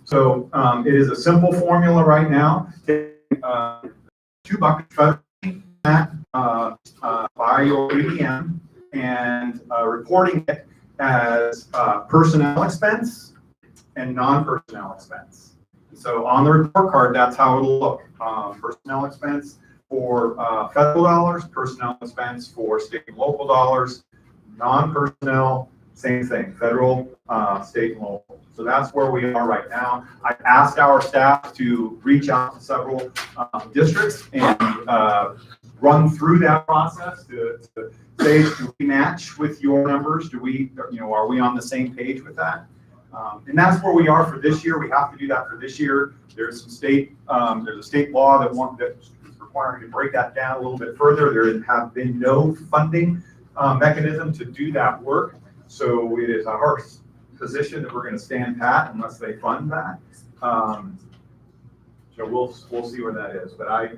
So it is a simple formula right now. Two buckets by your ABM and reporting it as personnel expense and non-personnel expense. So on the report card, that's how it'll look. Personnel expense for federal dollars, personnel expense for state and local dollars, non-personnel, same thing, federal, state, and local. So that's where we are right now. I asked our staff to reach out to several districts and run through that process to say, do we match with your numbers? Do we, are we on the same page with that? And that's where we are for this year. We have to do that for this year. There's some state, there's a state law that is requiring to break that down a little bit further. There have been no funding mechanism to do that work. So it is our position that we're going to stand pat unless they fund that. So we'll see where that is. But I'm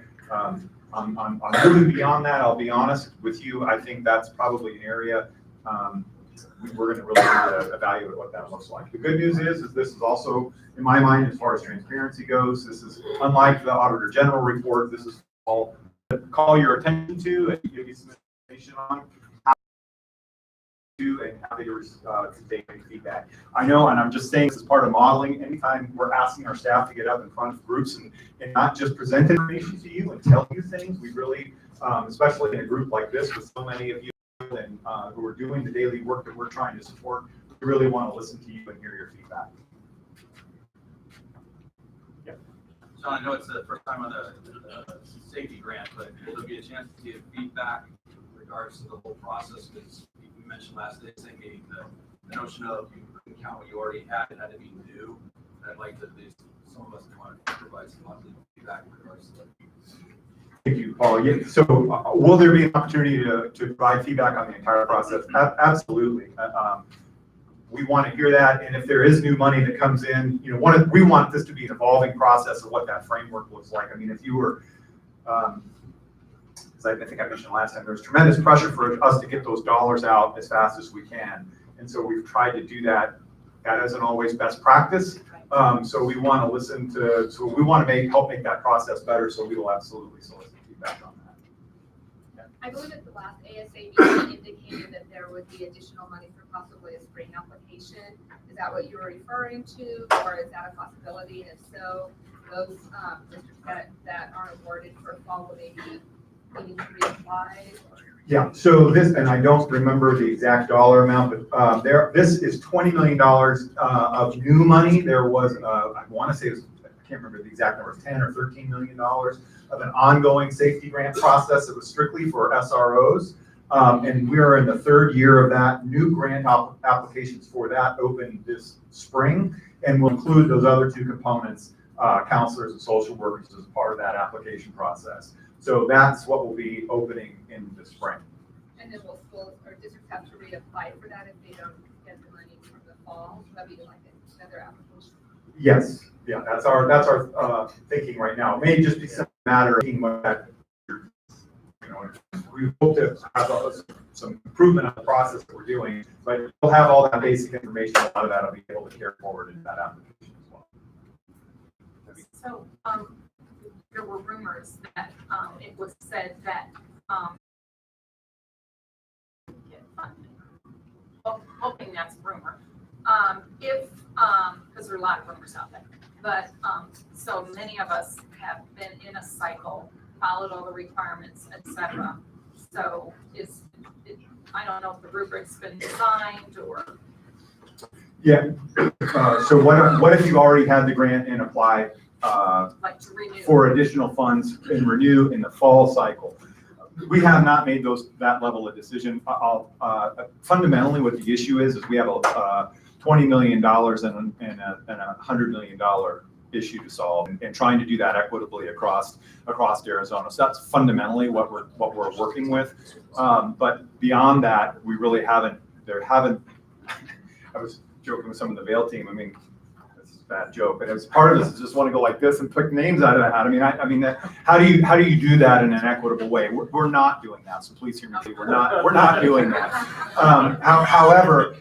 moving beyond that. I'll be honest with you. I think that's probably an area we're going to really need to evaluate what that looks like. The good news is this is also, in my mind, as far as transparency goes, this is unlike the Auditor General report. This is all to call your attention to and give you some information on how to and how to take any feedback. I know, and I'm just saying this is part of modeling. Anytime we're asking our staff to get up in front of groups and not just present information to you and tell you things, we really, especially in a group like this with so many of you and who are doing the daily work that we're trying to support, we really want to listen to you and hear your feedback. Yeah. Sean, I know it's the first time on the safety grant, but will there be a chance to give feedback in regards to the whole process? Because we mentioned last day same meeting the notion of you couldn't count what you already had, it had to be new. And I'd like to at least some of us want to provide some feedback in regards to that. Thank you, Paul. Yeah, so will there be an opportunity to provide feedback on the entire process? Absolutely. We want to hear that, and if there is new money that comes in, we want this to be an evolving process of what that framework looks like. I mean, if you were, as I think I mentioned last time, there's tremendous pressure for us to get those dollars out as fast as we can, and so we've tried to do that. That isn't always best practice. So we want to listen to, so we want to help make that process better. So we will absolutely solicit feedback on that. Yeah. I believe at the last ASA meeting indicated that there would be additional money for possibly a spring application. Is that what you were referring to, or is that a possibility? And if so, those districts that aren't awarded for fall will they be needing to reapply? Yeah, so this, and I don't remember the exact dollar amount, but this is $20 million of new money. There was, I want to say, I can't remember the exact number, 10 or $13 million of an ongoing safety grant process that was strictly for SROs. And we are in the third year of that. New grant applications for that open this spring, and we'll include those other two components, counselors and social workers, as part of that application process. So that's what will be opening in the spring. And then will schools or districts have to reapply for that if they don't get the money from the fall? So that'd be like another application. Yes, yeah, that's our thinking right now. It may just be a matter of thinking about that. We hope to have some improvement on the process that we're doing, but we'll have all that basic information. A lot of that will be able to carry forward into that application as well. So there were rumors that it was said that get funding. Hoping that's a rumor. Because there are a lot of rumors out there, but so many of us have been in a cycle, followed all the requirements, etc. So I don't know if the rubric's been designed or. Yeah. So what if you already had the grant and applied like to renew for additional funds and renew in the fall cycle? We have not made that level of decision. Fundamentally, what the issue is we have a $20 million and a $100 million issue to solve, and trying to do that equitably across Arizona. So that's fundamentally what we're working with. But beyond that, we really haven't. I was joking with some of the Vail team. I mean, it's a bad joke, but as part of this is just want to go like this and pick names out of the hat. I mean, how do you do that in an equitable way? We're not doing that. So please hear me. We're not doing that. However,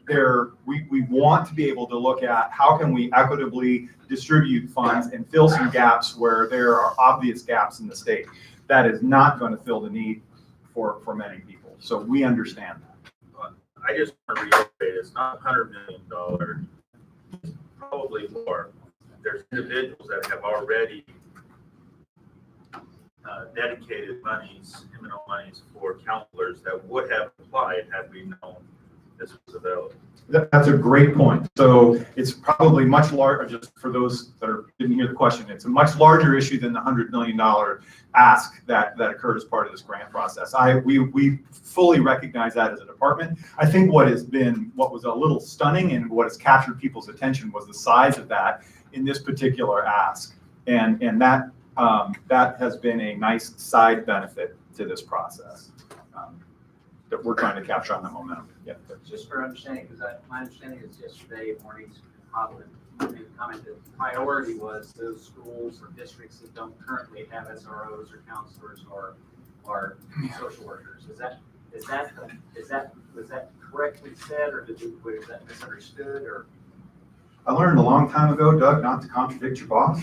we want to be able to look at how can we equitably distribute funds and fill some gaps where there are obvious gaps in the state. That is not going to fill the need for many people. So we understand that. I just want to reiterate, it's not $100 million, it's probably more. There's individuals that have already dedicated monies, eminent monies for counselors that would have applied had we known this was available. That's a great point. So it's probably much larger, just for those that didn't hear the question, it's a much larger issue than the $100 million ask that occurred as part of this grant process. We fully recognize that as a department. I think what was a little stunning and what has captured people's attention was the size of that in this particular ask. And that has been a nice side benefit to this process that we're trying to capture on that momentum. Yeah. Just for understanding, because my understanding is yesterday morning's comment made a comment that the priority was those schools or districts that don't currently have SROs or counselors or social workers. Was that correctly said, or was that misunderstood, or? I learned a long time ago, Doug, not to contradict your boss.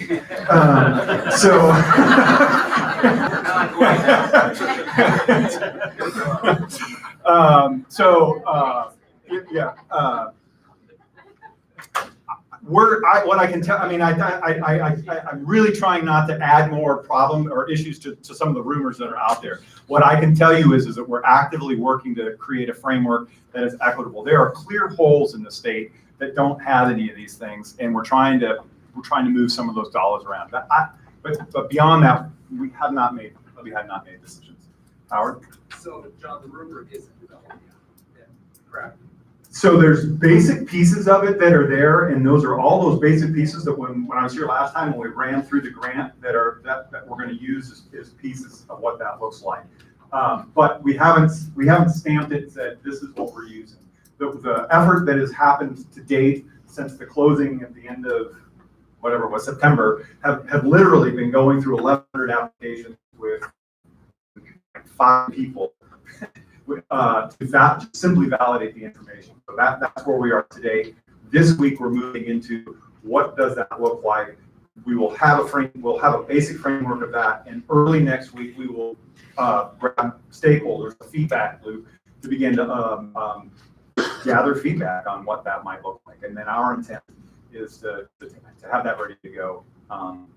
What I can tell, I mean, I'm really trying not to add more problem or issues to some of the rumors that are out there. What I can tell you is that we're actively working to create a framework that is equitable. There are clear holes in the state that don't have any of these things, and we're trying to move some of those dollars around. But beyond that, we have not made decisions. Howard? So, John, the rubric isn't developed yet. Correct. So there's basic pieces of it that are there, and those are all those basic pieces that when I was here last time, when we ran through the grant that we're going to use as pieces of what that looks like. But we haven't stamped it and said this is what we're using. The effort that has happened to date since the closing at the end of whatever it was, September, have literally been going through 1,100 applications with 5 people to simply validate the information. So that's where we are today. This week we're moving into what does that look like. We will have a basic framework of that, and early next week we will grab stakeholders, a feedback loop, to begin to gather feedback on what that might look like. And then our intent is to have that ready to go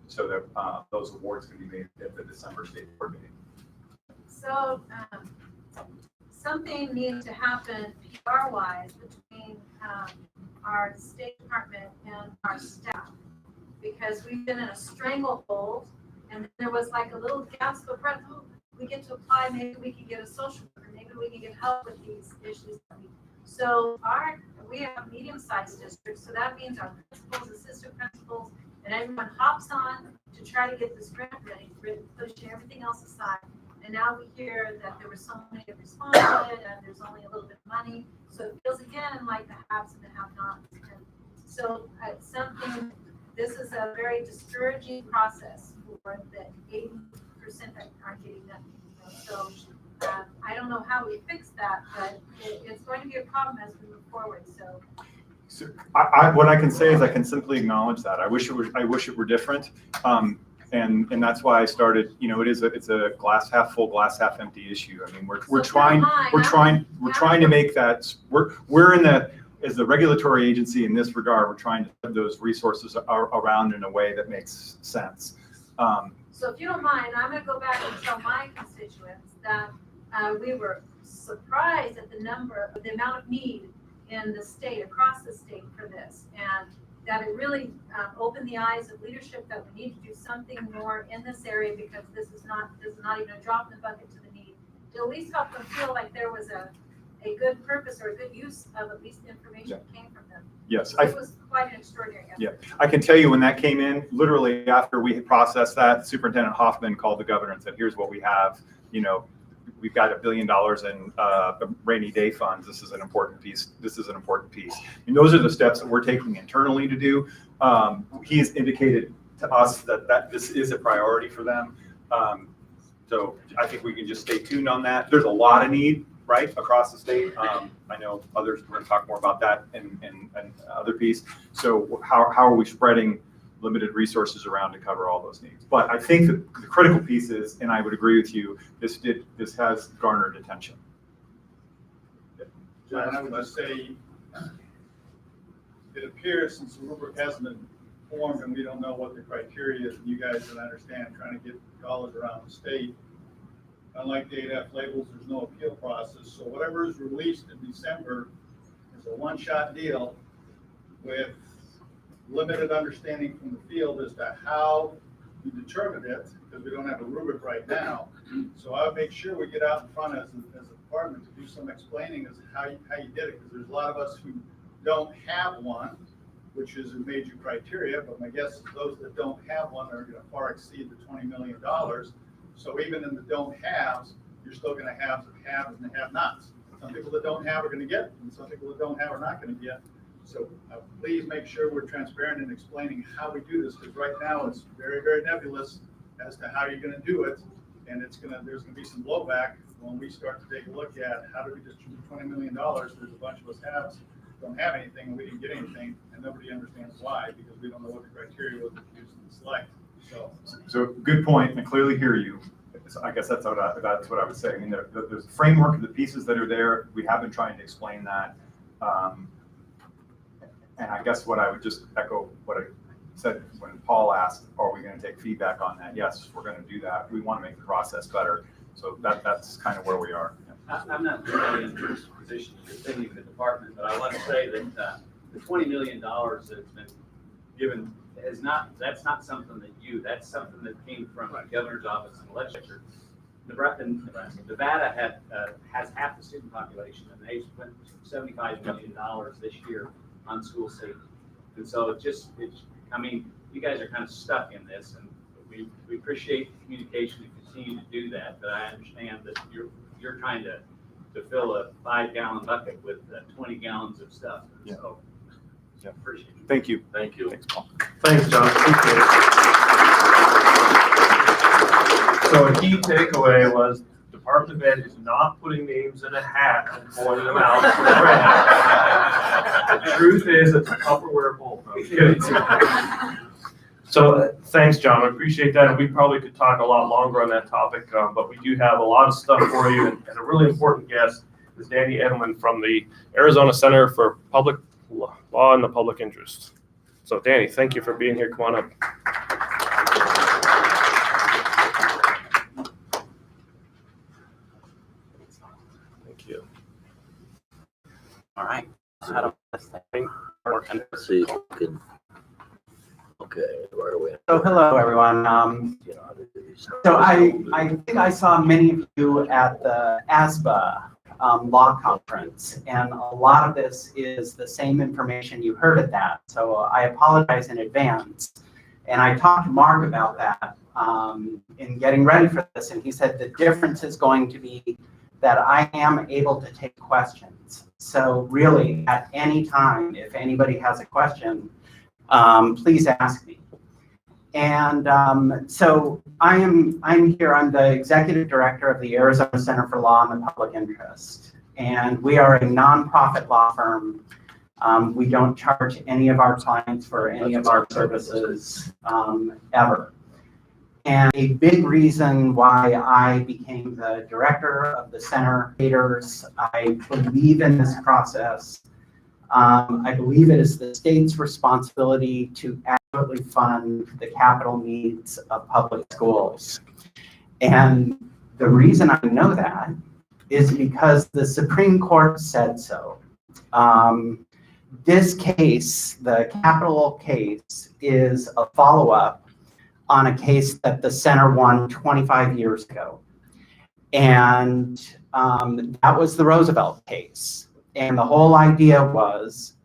so that those awards can be made at the December state board meeting. So something needs to happen PR-wise between our State Department and our staff, because we've been in a stranglehold, and there was like a little gasp of breath. Oh, we get to apply, maybe we can get a social worker, maybe we can get help with these issues. So we have medium-sized districts, so that means our principals, assistant principals, and everyone hops on to try to get this grant ready, pushing everything else aside. And now we hear that there were so many that responded, and there's only a little bit of money. So it feels again like the haves and the have-nots. And so this is a very discouraging process for the 80% that aren't getting nothing. So I don't know how we fix that, but it's going to be a problem as we move forward. So what I can say is I can simply acknowledge that. I wish it were different. And that's why I started, it's a glass half full, glass half empty issue. I mean, we're trying to make that, as the regulatory agency in this regard, we're trying to put those resources around in a way that makes sense. So if you don't mind, I'm gonna go back and tell my constituents that we were surprised at the amount of need in the state, across the state for this. And that it really opened the eyes of leadership that we need to do something more in this area, because this is not even a drop in the bucket to the need. To at least help them feel like there was a good purpose or a good use of at least the information that came from them. Yes. So it was quite an extraordinary effort. Yeah, I can tell you when that came in, literally after we had processed that, Superintendent Hoffman called the governor and said, here's what we have, we've got $1 billion in rainy day funds. This is an important piece. And those are the steps that we're taking internally to do. He's indicated to us that this is a priority for them. So I think we can just stay tuned on that. There's a lot of need. right, across the state. I know others, we're gonna talk more about that in other piece. So how are we spreading limited resources around to cover all those needs? But I think the critical piece is, and I would agree with you, this has garnered attention. John, I would just say, it appears since the rubric hasn't been formed and we don't know what the criteria is, and you guys don't understand trying to get dollars around the state. Unlike the 8F labels, there's no appeal process, so whatever is released in December is a one-shot deal with limited understanding from the field as to how you determine it, because we don't have a rubric right now. So I would make sure we get out in front as a department to do some explaining as to how you did it, because there's a lot of us who don't have one, which is a major criteria, but my guess is those that don't have one are gonna far exceed the $20 million. So even in the don't haves, you're still gonna have the haves and the have-nots. Some people that don't have are gonna get, and some people that don't have are not gonna get. So please make sure we're transparent in explaining how we do this, because right now it's very, very nebulous as to how you're gonna do it. And there's gonna be some blowback when we start to take a look at how do we distribute $20 million. There's a bunch of us don't have anything, and we didn't get anything, and nobody understands why, because we don't know what the criteria was that used to select. So good point, and I clearly hear you. So I guess that's what I would say. I mean, there's a framework of the pieces that are there. We have been trying to explain that. And I guess what I would just echo what I said when Paul asked, are we going to take feedback on that? Yes, we're going to do that. We want to make the process better. So that's kind of where we are. I'm not really in this position to defend the department, but I want to say that the $20 million that's been given that's not something that's something that came from the governor's office and the legislature. Nevada has half the student population, and they spent $75 million this year on school safety. And so I mean, you guys are kind of stuck in this, and we appreciate the communication and continue to do that, but I understand that you're trying to fill a 5-gallon bucket with 20 gallons of stuff. Yeah. So appreciate it. Thank you. Thank you. Thanks, Paul. Thanks, John. Appreciate it. So a key takeaway was Department of Ed is not putting names in a hat and pulling them out. The truth is, it's a Tupperware bowl. I'm kidding. So thanks, John. I appreciate that. And we probably could talk a lot longer on that topic, but we do have a lot of stuff for you. And a really important guest is Danny Edelman from the Arizona Center for Public Law and the Public Interest. So Danny, thank you for being here. Come on up. Thank you. All right. How do this thing work? Let's see if you can. Okay, where are we? So hello, everyone. So I think I saw many of you at the ASBA law conference, and a lot of this is the same information you heard at that. So I apologize in advance. And I talked to Mark about that in getting ready for this, and he said the difference is going to be that I am able to take questions. So really, at any time, if anybody has a question, please ask me. And so I'm here. I'm the executive director of the Arizona Center for Law and the Public Interest, and we are a nonprofit law firm. We don't charge any of our clients for any of our services ever. And a big reason why I became the director of the center, I believe in this process. I believe it is the state's responsibility to adequately fund the capital needs of public schools. And the reason I know that is because the Supreme Court said so. This case, the capital case, is a follow-up on a case that the center won 25 years ago. And that was the Roosevelt case. And the whole idea was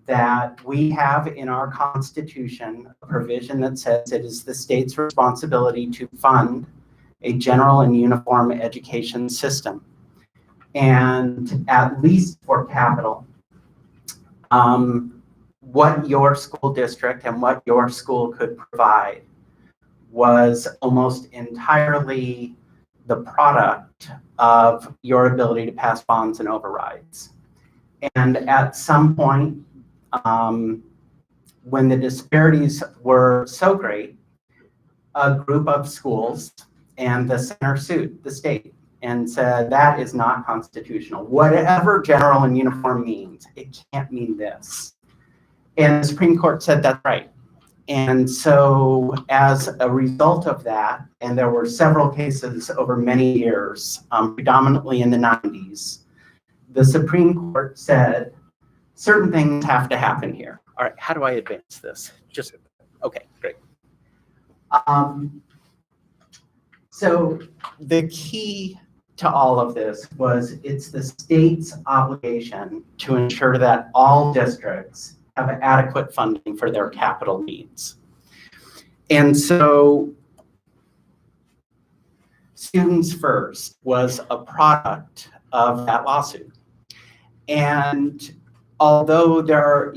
that we have in our Constitution a provision that says it is the state's responsibility to fund a general and uniform education system. And at least for capital, what your school district and what your school could provide was almost entirely the product of your ability to pass bonds and overrides. And at some point, when the disparities were so great, a group of schools and the center sued the state and said, that is not constitutional. Whatever general and uniform means, it can't mean this. And the Supreme Court said that's right. And so as a result of that, and there were several cases over many years, predominantly in the 90s, the Supreme Court said certain things have to happen here. All right, how do I advance this? Just, okay, great. So the key to all of this was it's the state's obligation to ensure that all districts have adequate funding for their capital needs. And so Students First was a product of that lawsuit. And although there are,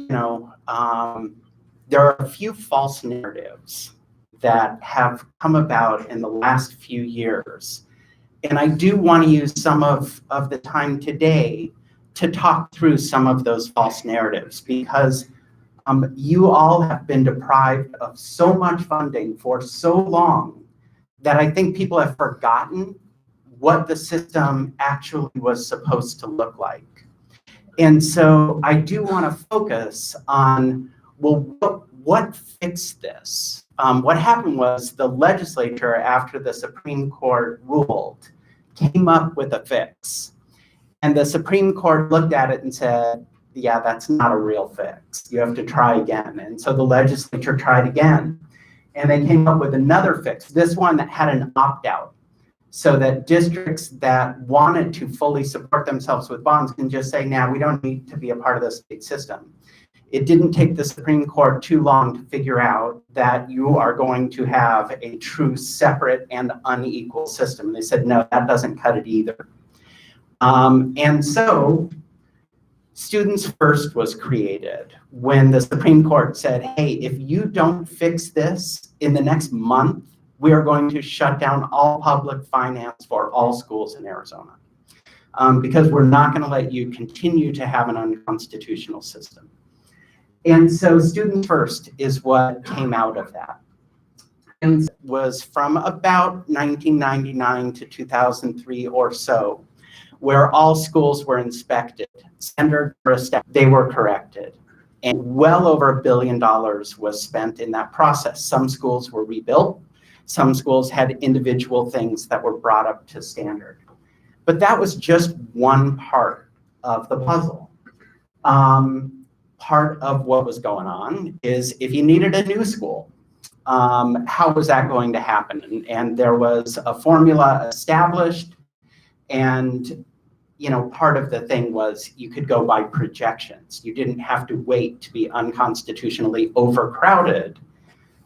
there are a few false narratives that have come about in the last few years, and I do want to use some of the time today to talk through some of those false narratives, because you all have been deprived of so much funding for so long that I think people have forgotten what the system actually was supposed to look like. And so I do want to focus on, well, what fixed this? What happened was the legislature, after the Supreme Court ruled, came up with a fix. And the Supreme Court looked at it and said, yeah, that's not a real fix. You have to try again. And so the legislature tried again. And they came up with another fix, this one that had an opt-out, so that districts that wanted to fully support themselves with bonds can just say, now we don't need to be a part of the state system. It didn't take the Supreme Court too long to figure out that you are going to have a true separate and unequal system. And they said, no, that doesn't cut it either. And so Students First was created when the Supreme Court said, hey, if you don't fix this in the next month, we are going to shut down all public finance for all schools in Arizona, because we're not going to let you continue to have an unconstitutional system. And so Students First is what came out of that. And was from about 1999 to 2003 or so, where all schools were inspected, standards were established, they were corrected. And well over $1 billion was spent in that process. Some schools were rebuilt, some schools had individual things that were brought up to standard. But that was just one part of the puzzle. Part of what was going on is if you needed a new school, how was that going to happen? And there was a formula established, and part of the thing was you could go by projections. You didn't have to wait to be unconstitutionally overcrowded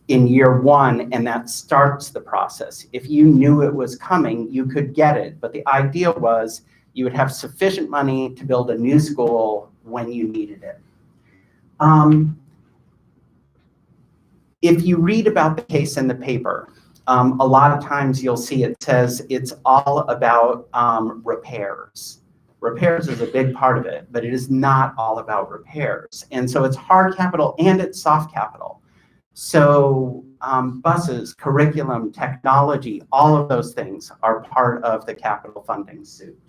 in year one, and that starts the process. If you knew it was coming, you could get it. But the idea was you would have sufficient money to build a new school when you needed it. If you read about the case in the paper, a lot of times you'll see it says it's all about repairs. Repairs is a big part of it, but it is not all about repairs. And so it's hard capital and it's soft capital. So buses, curriculum, technology, all of those things are part of the capital funding suit.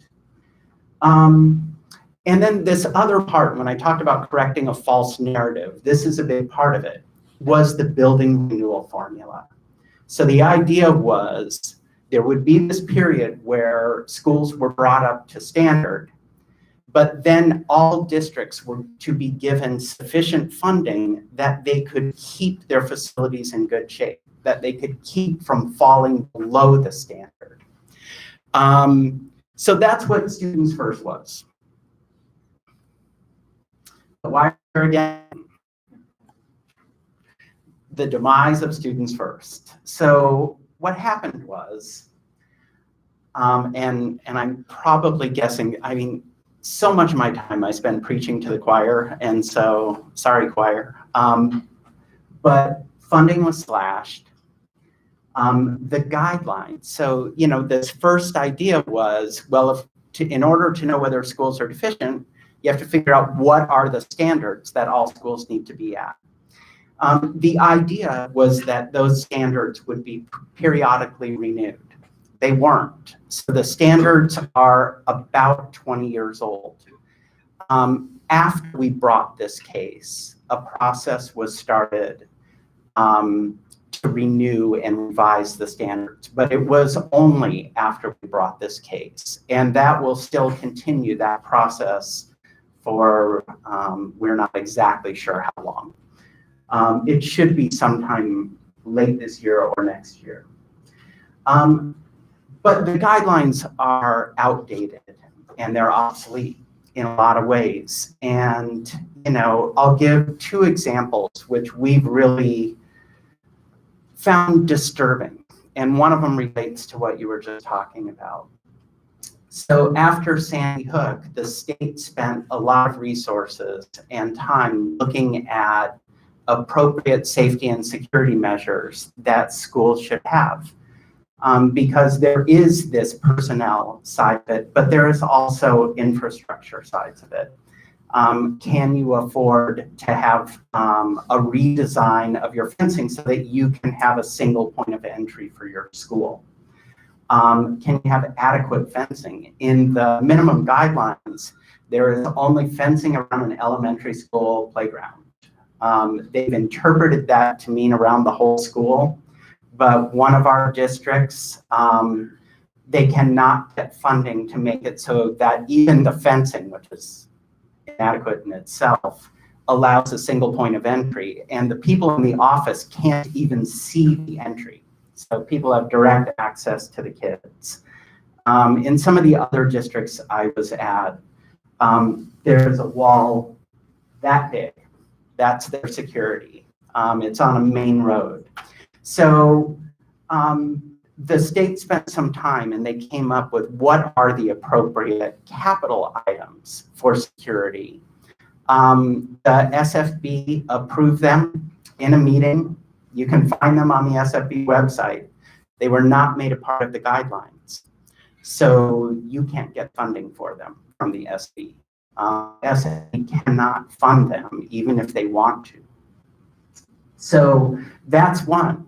And then this other part, when I talked about correcting a false narrative, this is a big part of it, was the building renewal formula. So the idea was there would be this period where schools were brought up to standard, but then all districts were to be given sufficient funding that they could keep their facilities in good shape, that they could keep from falling below the standard. So that's what Students First was. Why again? The demise of Students First. So what happened was, and I'm probably guessing, I mean, so much of my time I spend preaching to the choir, and so, sorry choir, but funding was slashed. The guidelines. So, this first idea was, well, in order to know whether schools are deficient, you have to figure out what are the standards that all schools need to be at. The idea was that those standards would be periodically renewed. They weren't. So the standards are about 20 years old. After we brought this case, a process was started to renew and revise the standards, but it was only after we brought this case. And that will still continue that process for, we're not exactly sure how long. It should be sometime late this year or next year. But the guidelines are outdated and they're obsolete in a lot of ways. And, I'll give 2 examples which we've really found disturbing. And one of them relates to what you were just talking about. So after Sandy Hook, the state spent a lot of resources and time looking at appropriate safety and security measures that schools should have. Because there is this personnel side of it, but there is also infrastructure sides of it. Can you afford to have a redesign of your fencing so that you can have a single point of entry for your school? Can you have adequate fencing? In the minimum guidelines, there is only fencing around an elementary school playground. They've interpreted that to mean around the whole school. But one of our districts, they cannot get funding to make it so that even the fencing, which is inadequate in itself, allows a single point of entry. And the people in the office can't even see the entry. So people have direct access to the kids. In some of the other districts I was at, there's a wall that big. That's their security. It's on a main road. So the state spent some time and they came up with what are the appropriate capital items for security. The SFB approved them in a meeting. You can find them on the SFB website. They were not made a part of the guidelines. So you can't get funding for them from the SB. SFB cannot fund them even if they want to. So that's one.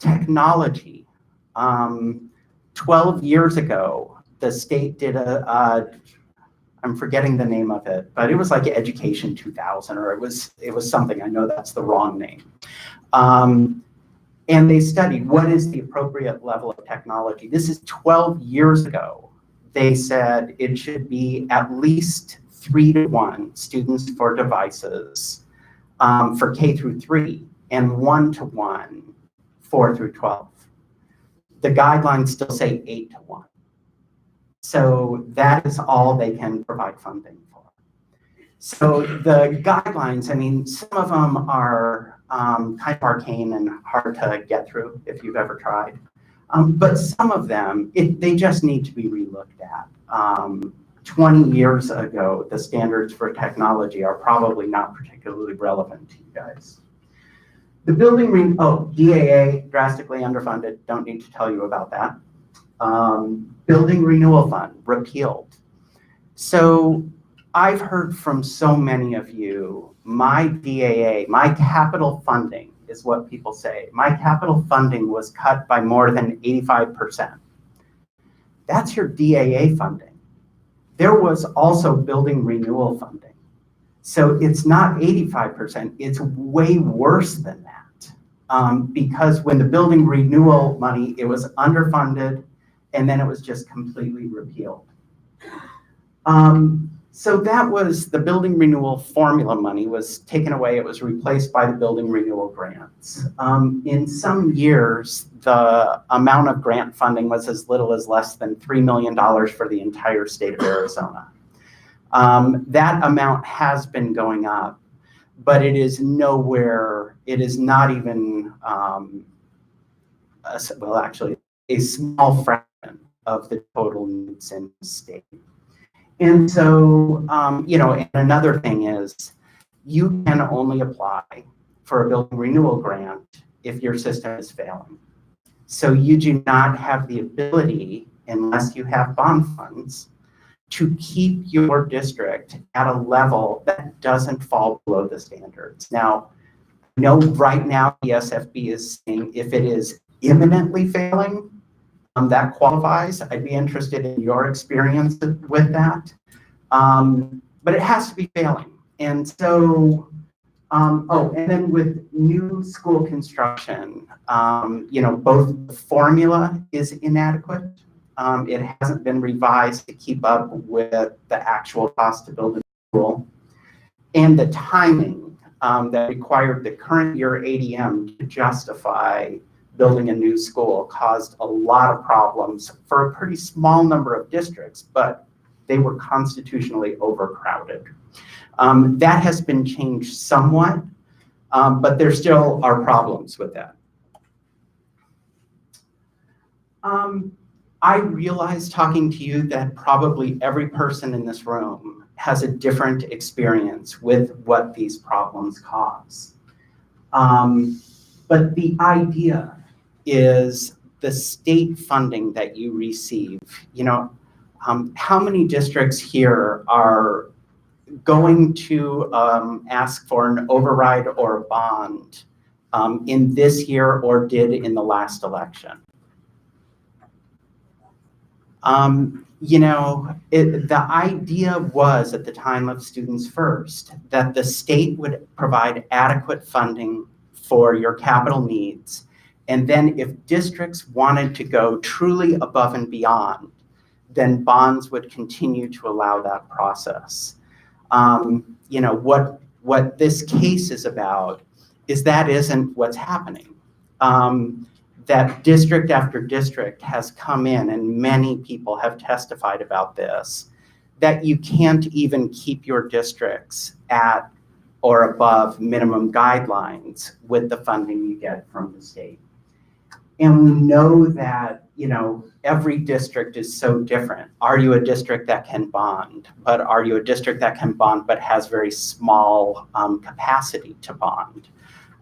Technology. 12 years ago, the state did I'm forgetting the name of it, but it was like Education 2000, or it was something, I know that's the wrong name. And they studied what is the appropriate level of technology. This is 12 years ago. They said it should be at least 3-to-1 students for devices for K through 3 and 1-to-1 4 through 12. The guidelines still say 8-to-1. So that is all they can provide funding for. So the guidelines, I mean, some of them are kind of arcane and hard to get through if you've ever tried. But some of them, they just need to be relooked at. 20 years ago, the standards for technology are probably not particularly relevant to you guys. The building, DAA, drastically underfunded, don't need to tell you about that. Building renewal fund, repealed. So I've heard from so many of you, my DAA, my capital funding is what people say. My capital funding was cut by more than 85%. That's your DAA funding. There was also building renewal funding. So it's not 85%, it's way worse than that. Because when the building renewal money, it was underfunded, and then it was just completely repealed. So that was the building renewal formula money was taken away. It was replaced by the building renewal grants. In some years, the amount of grant funding was as little as less than $3 million for the entire state of Arizona. That amount has been going up, but it is nowhere, it is not even, well, actually, a small fraction of the total needs in the state. And so, and another thing is, you can only apply for a building renewal grant if your system is failing. So you do not have the ability, unless you have bond funds, to keep your district at a level that doesn't fall below the standards. Now, I know right now the SFB is saying if it is imminently failing, that qualifies. I'd be interested in your experience with that. But it has to be failing. And so, and then with new school construction, both the formula is inadequate. It hasn't been revised to keep up with the actual cost to build a school. And the timing that required the current year ADM to justify building a new school caused a lot of problems for a pretty small number of districts, but they were constitutionally overcrowded. That has been changed somewhat, but there still are problems with that. I realize talking to you that probably every person in this room has a different experience with what these problems cause. But the idea is the state funding that you receive. How many districts here are going to ask for an override or a bond in this year or did in the last election? The idea was at the time of Students First that the state would provide adequate funding for your capital needs. And then if districts wanted to go truly above and beyond, then bonds would continue to allow that process. What this case is about is that isn't what's happening. That district after district has come in, and many people have testified about this, that you can't even keep your districts at or above minimum guidelines with the funding you get from the state. And we know that, every district is so different. Are you a district that can bond? But are you a district that can bond but has very small capacity to bond?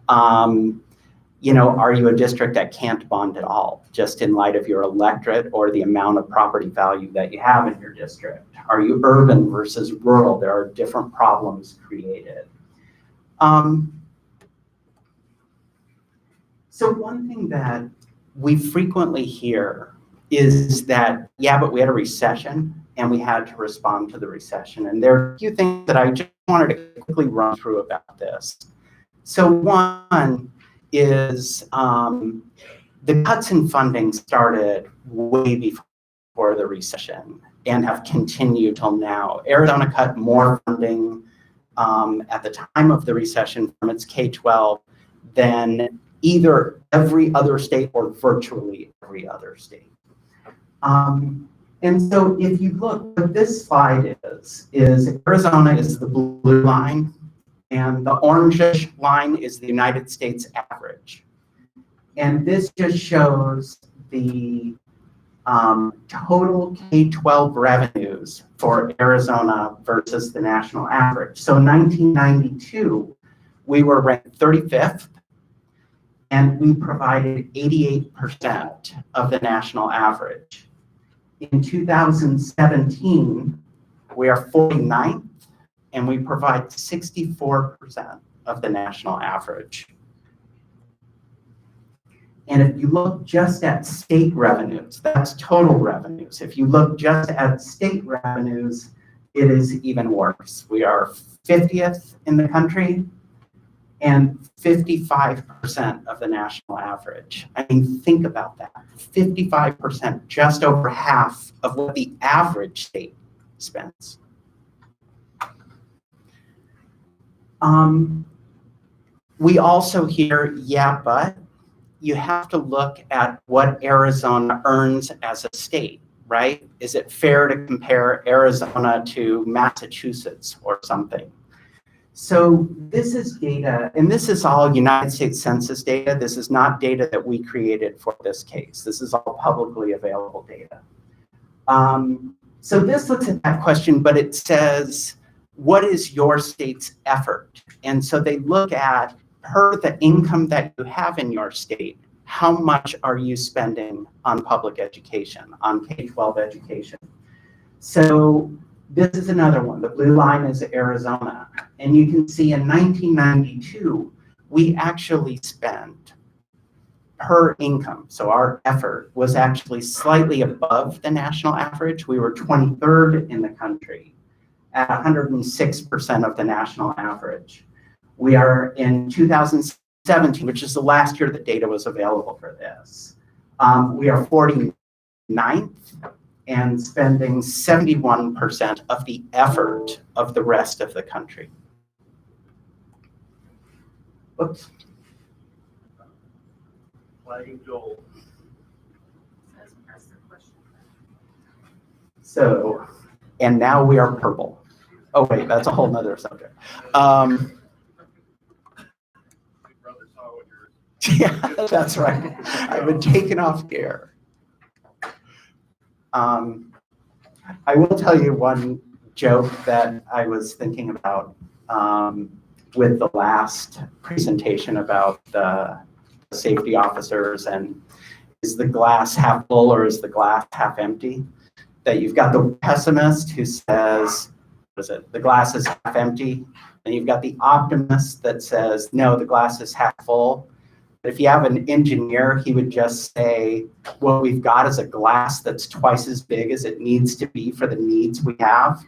Are you a district that can't bond at all, just in light of your electorate or the amount of property value that you have in your district? Are you urban versus rural? There are different problems created. So one thing that we frequently hear is that, yeah, but we had a recession and we had to respond to the recession. And there are a few things that I just wanted to quickly run through about this. So one is the cuts in funding started way before the recession and have continued till now. Arizona cut more funding at the time of the recession from its K-12 than either every other state or virtually every other state. And so if you look, what this slide is Arizona is the blue line, and the orangish line is the United States average. And this just shows the total K-12 revenues for Arizona versus the national average. So in 1992, we were ranked 35th, and we provided 88% of the national average. In 2017, we are 49th, and we provide 64% of the national average. And if you look just at state revenues, that's total revenues. If you look just at state revenues, it is even worse. We are 50th in the country and 55% of the national average. I mean, think about that. 55%, just over half of what the average state spends. We also hear, yeah, but you have to look at what Arizona earns as a state, right? Is it fair to compare Arizona to Massachusetts or something? So this is data, and this is all United States Census data. This is not data that we created for this case. This is all publicly available data. So this looks at that question, but it says, what is your state's effort? And so they look at, per the income that you have in your state, how much are you spending on public education, on K-12 education? So this is another one. The blue line is Arizona. And you can see in 1992, we actually spent per income. So our effort was actually slightly above the national average. We were 23rd in the country at 106% of the national average. We are in 2017, which is the last year that data was available for this. We are 49th and spending 71% of the effort of the rest of the country. Oops. Playing Joel. That's the question. So, and now we are purple. Oh wait, that's a whole nother subject. Big brother saw what you're. Yeah, that's right. I've been taken off the air. I will tell you one joke that I was thinking about with the last presentation about the safety officers, and is the glass half full or is the glass half empty? That you've got the pessimist who says, what is it? The glass is half empty. And you've got the optimist that says, no, the glass is half full. But if you have an engineer, he would just say, what we've got is a glass that's twice as big as it needs to be for the needs we have.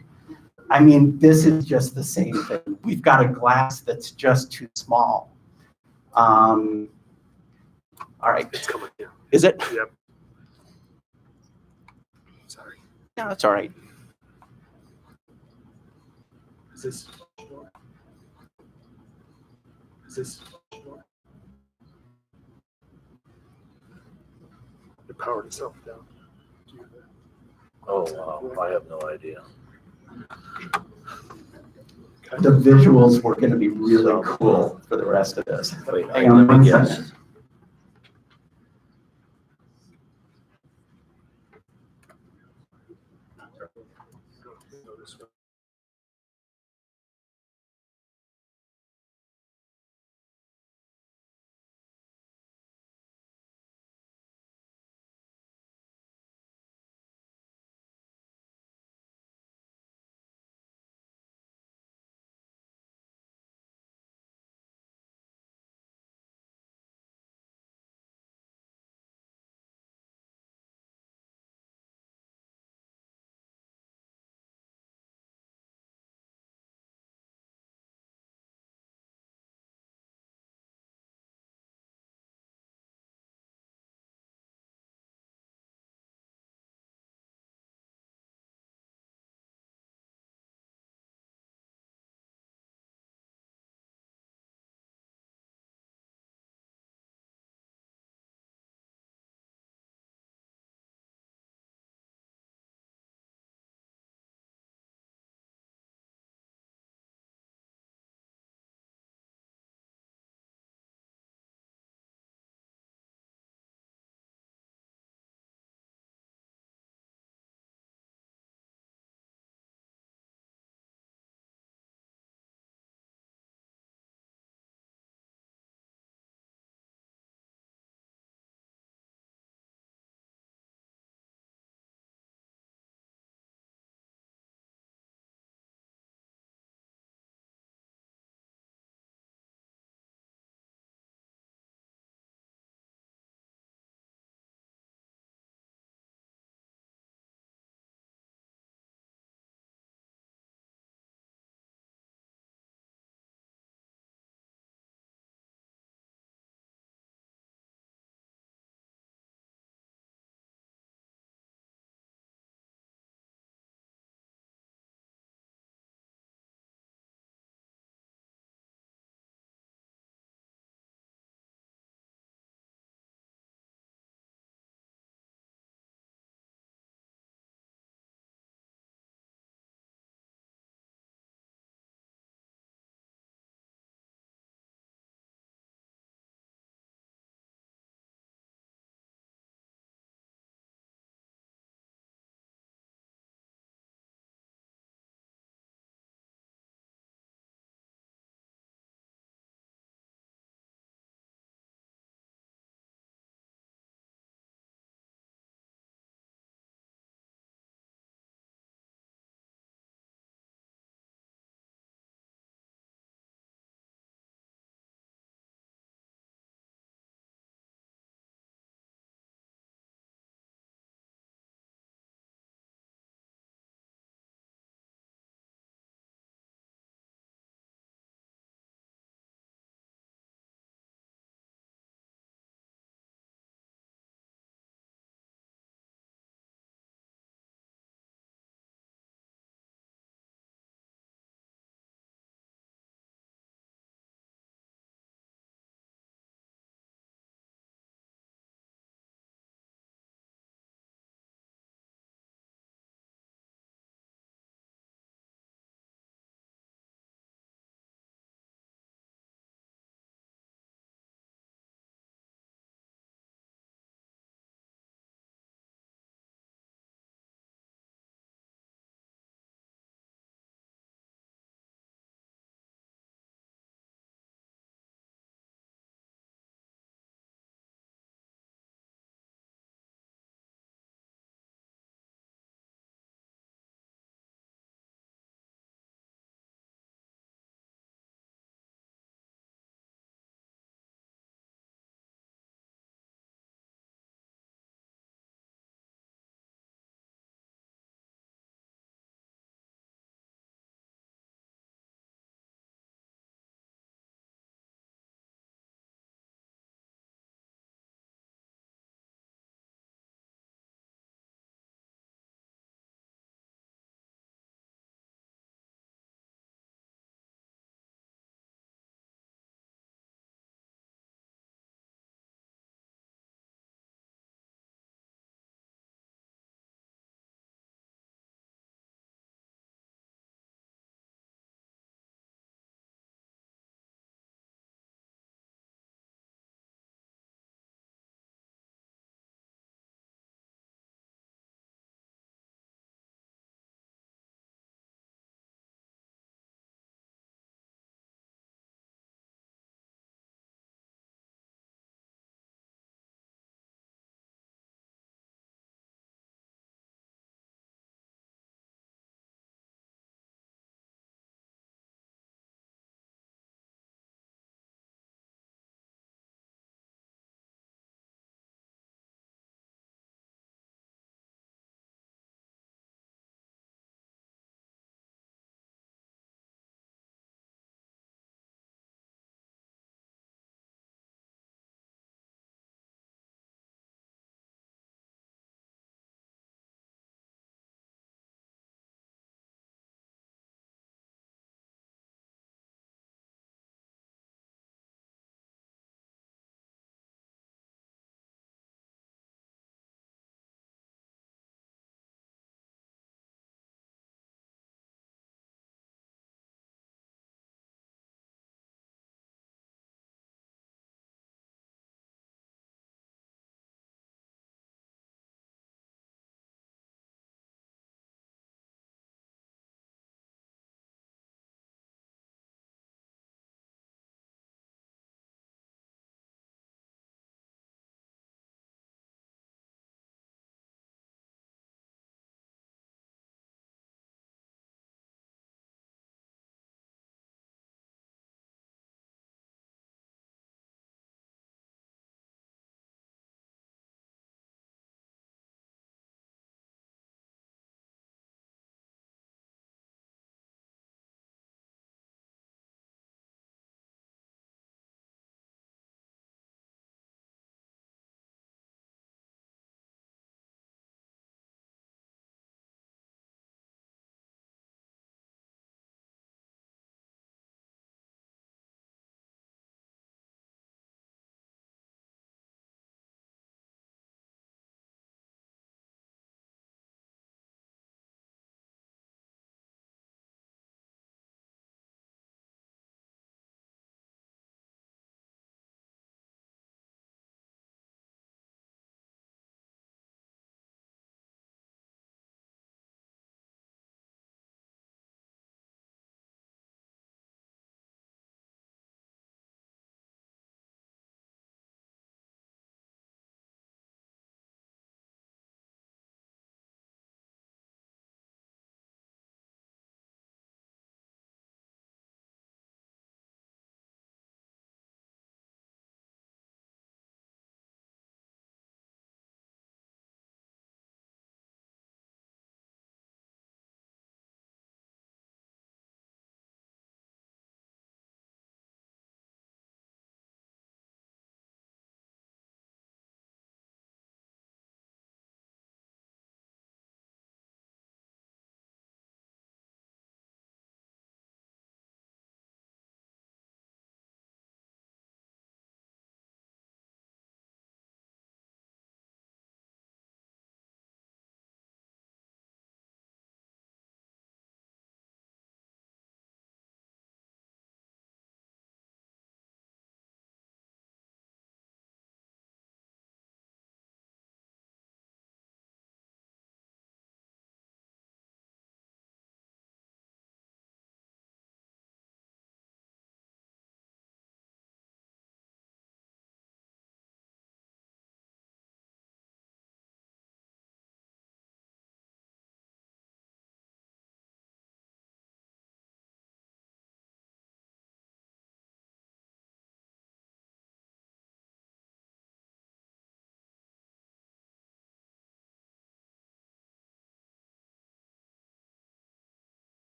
I mean, this is just the same thing. We've got a glass that's just too small. All right. It's coming, yeah. Is it? Yep. Sorry. No, that's all right. Is this? Is this? It powered itself down. Oh, wow, I have no idea. The visuals were going to be really cool for the rest of this. Wait, Hang on let me one guess. second.